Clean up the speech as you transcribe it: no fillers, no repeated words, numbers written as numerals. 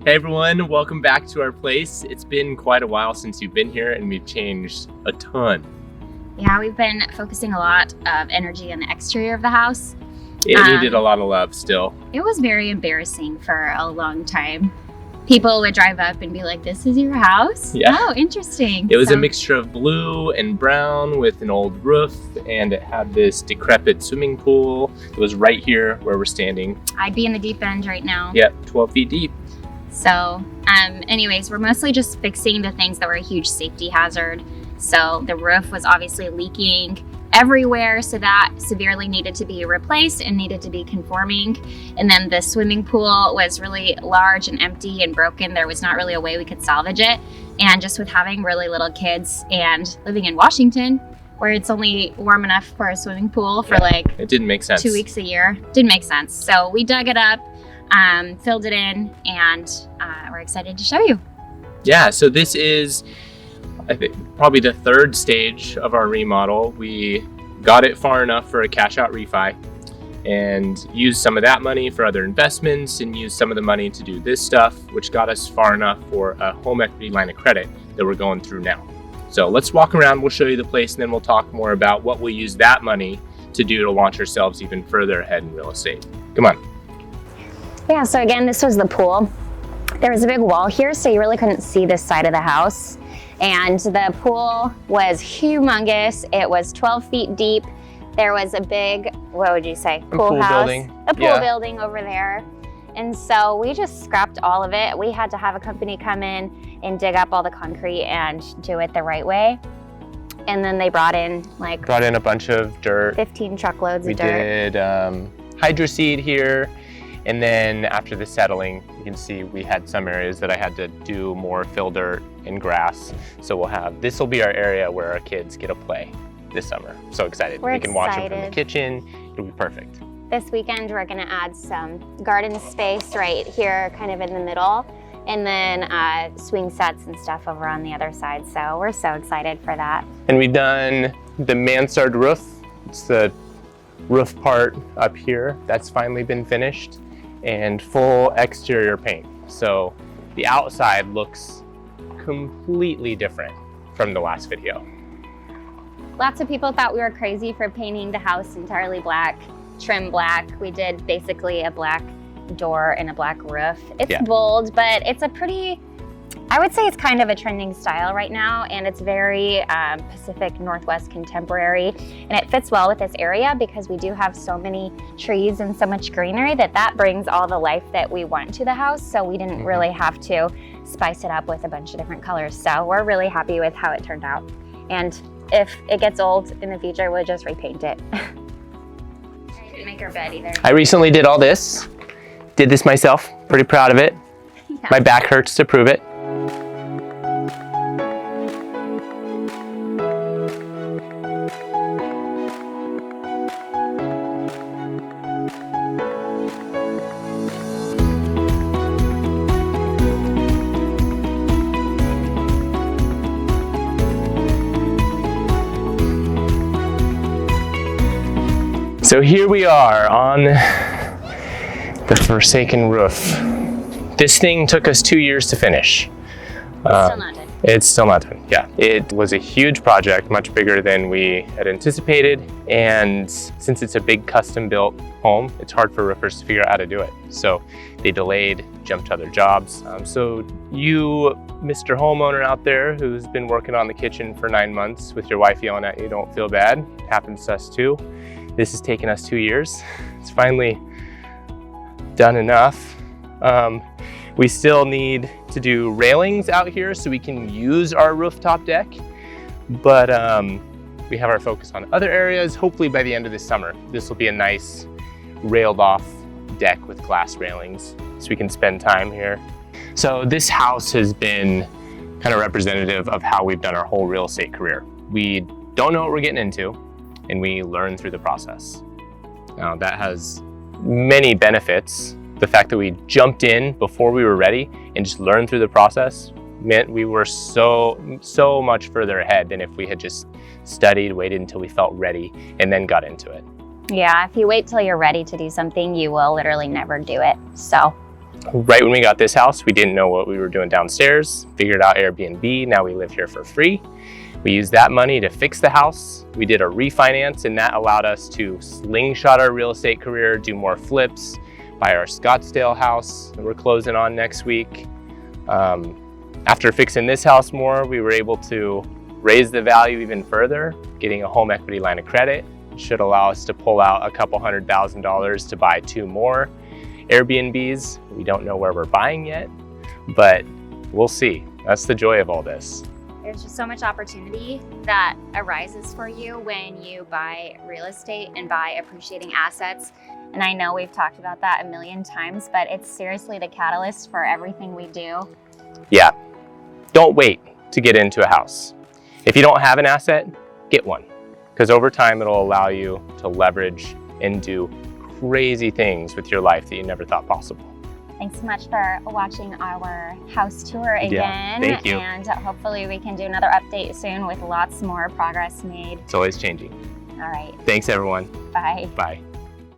Hey everyone, welcome back to our place. It's been quite a while since you've been here and we've changed a ton. Yeah, we've been focusing a lot of energy on the exterior of the house. It needed a lot of love still. It was very embarrassing for a long time. People would drive up and be like, "This is your house?" Yeah. Oh, interesting. It was a mixture of blue and brown with an old roof, and it had this decrepit swimming pool. It was right here where we're standing. I'd be in the deep end right now. Yep, 12 feet deep. So, anyways, we're mostly just fixing the things that were a huge safety hazard. So the roof was obviously leaking everywhere, so that severely needed to be replaced and needed to be conforming. And then the swimming pool was really large and empty and broken. There was not really a way we could salvage it. And just with having really little kids and living in Washington, where it's only warm enough for a swimming pool for it didn't make sense. 2 weeks a year, didn't make sense. So we dug it up, filled it in, and we're excited to show you. Yeah, so this is, I think, probably the third stage of our remodel. We got it far enough for a cash out refi and used some of that money for other investments and used some of the money to do this stuff, which got us far enough for a home equity line of credit that we're going through now. So let's walk around, we'll show you the place, and then we'll talk more about what we'll use that money to do to launch ourselves even further ahead in real estate. Come on. Yeah, so again, this was the pool. There was a big wall here, so you really couldn't see this side of the house. And the pool was humongous. It was 12 feet deep. There was a big, what would you say? Pool house. building. A pool building over there. And so we just scrapped all of it. We had to have a company come in and dig up all the concrete and do it the right way. And then they brought in a bunch of dirt. 15 truckloads of dirt. We did hydro seed here. And then after the settling, you can see we had some areas that I had to do more fill dirt and grass. So this will be our area where our kids get to play this summer. So excited. We can watch them from the kitchen. It'll be perfect. This weekend, we're gonna add some garden space right here, kind of in the middle, and then swing sets and stuff over on the other side. So we're so excited for that. And we've done the mansard roof. It's the roof part up here. That's finally been finished. And full exterior paint. So the outside looks completely different from the last video. Lots of people thought we were crazy for painting the house entirely black, trim black. We did basically a black door and a black roof. It's bold, but it's a pretty, I would say it's kind of a trending style right now, and it's very Pacific Northwest contemporary, and it fits well with this area because we do have so many trees and so much greenery that brings all the life that we want to the house, so we didn't really have to spice it up with a bunch of different colors. So we're really happy with how it turned out, and if it gets old in the future, we'll just repaint it. I didn't make our bed either. I recently did all this. Did this myself, pretty proud of it. Yeah. My back hurts to prove it. So here we are on the forsaken roof. This thing took us 2 years to finish. It's still not done. It's still not done, yeah. It was a huge project, much bigger than we had anticipated. And since it's a big custom built home, it's hard for roofers to figure out how to do it. So they delayed, jumped to other jobs. So you, Mr. Homeowner out there who's been working on the kitchen for 9 months with your wife yelling at you, don't feel bad. It happens to us too. This has taken us 2 years. It's finally done enough. We still need to do railings out here so we can use our rooftop deck, but we have our focus on other areas. Hopefully by the end of this summer, this will be a nice railed off deck with glass railings so we can spend time here. So this house has been kind of representative of how we've done our whole real estate career. We don't know what we're getting into, and we learn through the process. Now that has many benefits. The fact that we jumped in before we were ready and just learned through the process meant we were so much further ahead than if we had just studied, waited until we felt ready, and then got into it. Yeah, if you wait till you're ready to do something, you will literally never do it. So Right when we got this house, we didn't know what we were doing downstairs, figured out Airbnb, now we live here for free. We used that money to fix the house. We did a refinance, and that allowed us to slingshot our real estate career, do more flips, buy our Scottsdale house that we're closing on next week. After fixing this house more, we were able to raise the value even further, getting a home equity line of credit. It should allow us to pull out a couple $100,000 to buy 2 more Airbnbs. We don't know where we're buying yet, but we'll see. That's the joy of all this. There's just so much opportunity that arises for you when you buy real estate and buy appreciating assets. And I know we've talked about that a million times, but it's seriously the catalyst for everything we do. Yeah, don't wait to get into a house. If you don't have an asset, get one, because over time it'll allow you to leverage and do crazy things with your life that you never thought possible. Thanks so much for watching our house tour again. Yeah, thank you. And hopefully we can do another update soon with lots more progress made. It's always changing. All right. Thanks, everyone. Bye. Bye.